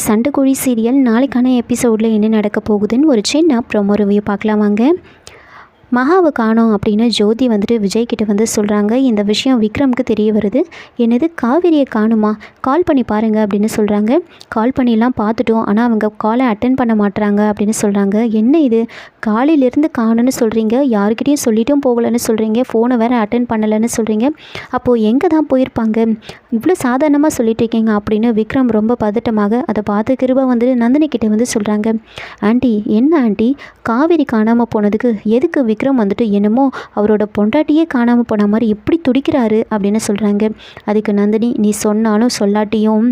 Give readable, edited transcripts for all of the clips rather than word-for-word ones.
சண்டைக்கோழி serial நாளைக்கான எபிசோடில் என்ன நடக்க போகுதுன்னு ஒரு சின்ன ப்ரோமோ ரிவ்யூ பார்க்கலாம் வாங்க. மகாவை காணோம் அப்படின்னு ஜோதி வந்துட்டு விஜய்கிட்ட வந்து சொல்கிறாங்க. இந்த விஷயம் விக்ரமுக்கு தெரிய வருது. என்னது காவேரியை காணுமா, கால் பண்ணி பாருங்கள் அப்படின்னு சொல்கிறாங்க. கால் பண்ணிலாம் பார்த்துட்டோம், ஆனால் அவங்க காலை அட்டன் பண்ண மாட்டுறாங்க அப்படின்னு சொல்கிறாங்க. என்ன இது, காலையிலேருந்து காணுன்னு சொல்கிறீங்க, யாருக்கிட்டையும் சொல்லிட்டும் போகலன்னு சொல்கிறீங்க, ஃபோனை வேறு அட்டன் பண்ணலைன்னு சொல்கிறீங்க, அப்போது எங்கே தான் போயிருப்பாங்க, இவ்வளோ சாதாரணமாக சொல்லிட்டு இருக்கீங்க அப்படின்னு விக்ரம் ரொம்ப பதட்டமாக அதை பார்த்து கிருபா வந்து நந்தினி கிட்டே வந்து சொல்கிறாங்க. ஆண்டி என்ன ஆண்டி, காவேரி காணாமல் போனதுக்கு எதுக்கு விக்ரம் வந்துட்டு என்னமோ அவரோட பொண்டாட்டியே காணாமல் போன மாதிரி எப்படி துடிக்கிறாரு அப்படின்னு சொல்கிறாங்க. அதுக்கு நந்தினி, நீ சொன்னாலும் சொல்லாட்டியும்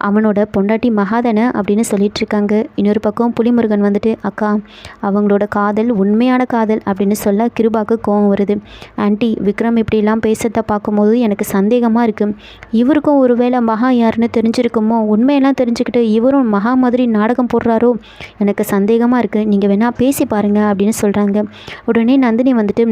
அவனோட பொண்டாட்டி மகாதானே அப்படின்னு சொல்லிகிட்ருக்காங்க. இன்னொரு பக்கம் புலிமுருகன் வந்துட்டு, அக்கா அவங்களோட காதல் உண்மையான காதல் அப்படின்னு சொல்ல கிருபாவுக்கு கோவம் வருது. ஆண்டி விக்ரம் இப்படிலாம் பேசுறதை பார்க்கும்போது எனக்கு சந்தேகமாக இருக்குது. இவருக்கும் ஒருவேளை மகா யாருன்னு தெரிஞ்சிருக்குமோ, உண்மையெல்லாம் தெரிஞ்சுக்கிட்டு இவரும் மகா மாதிரி நாடகம் போடுறாரோ, எனக்கு சந்தேகமாக இருக்குது, நீங்கள் வேணால் பேசி பாருங்கள் அப்படின்னு சொல்கிறாங்க. உடனே நந்தினி வந்துட்டு,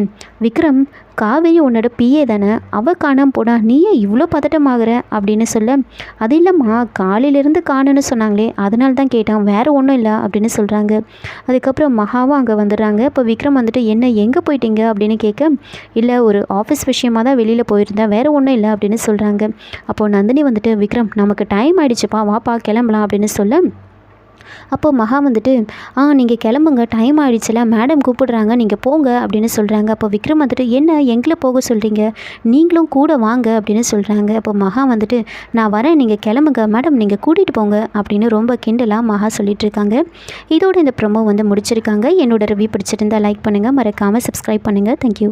விக்ரம் காவேரி உன்னோட பிஏ தானே, அவள் காணாமல் போனா நீயே இவ்வளோ பதட்டமாகற அப்படின்னு சொல்ல, அது இல்லைம்மா காலையிலேருந்து காணுன்னு சொன்னாங்களே அதனால தான் கேட்டான், வேறு ஒன்றும் இல்லை அப்படின்னு சொல்கிறாங்க. அதுக்கப்புறம் மகாவும் அங்கே வந்துடுறாங்க. இப்போ விக்ரம் வந்துட்டு, என்ன எங்கே போயிட்டீங்க அப்படின்னு கேட்க, இல்லை ஒரு ஆஃபீஸ் விஷயமாக தான் வெளியில் போயிருந்தேன், வேறு ஒன்றும் இல்லை அப்படின்னு சொல்கிறாங்க. அப்போது நந்தினி வந்துட்டு, விக்ரம் நமக்கு டைம் ஆகிடுச்சுப்பா, வாப்பா கிளம்பலாம் அப்படின்னு சொல்ல, அப்போது மகா வந்துட்டு, நீங்கள் கிளம்புங்க, டைம் ஆகிடுச்சுல, மேடம் கூப்பிடுறாங்க, நீங்கள் போங்க அப்படின்னு சொல்கிறாங்க. அப்போ விக்ரம் வந்துட்டு, என்ன எங்களை போக சொல்கிறீங்க, நீங்களும் கூட வாங்க அப்படின்னு சொல்கிறாங்க. அப்போ மகா வந்துட்டு, நான் வரேன், நீங்கள் கிளம்புங்க மேடம், நீங்கள் கூட்டிகிட்டு போங்க அப்படின்னு ரொம்ப கிண்டலாக மகா சொல்லிகிட்ருக்காங்க. இதோட இந்த ப்ரோமோ வந்து முடிச்சிருக்காங்க. என்னோட ரிவ்யூ பிடிச்சிருந்தால் லைக் பண்ணுங்கள், மறக்காமல் சப்ஸ்கிரைப் பண்ணுங்கள். தேங்க்யூ.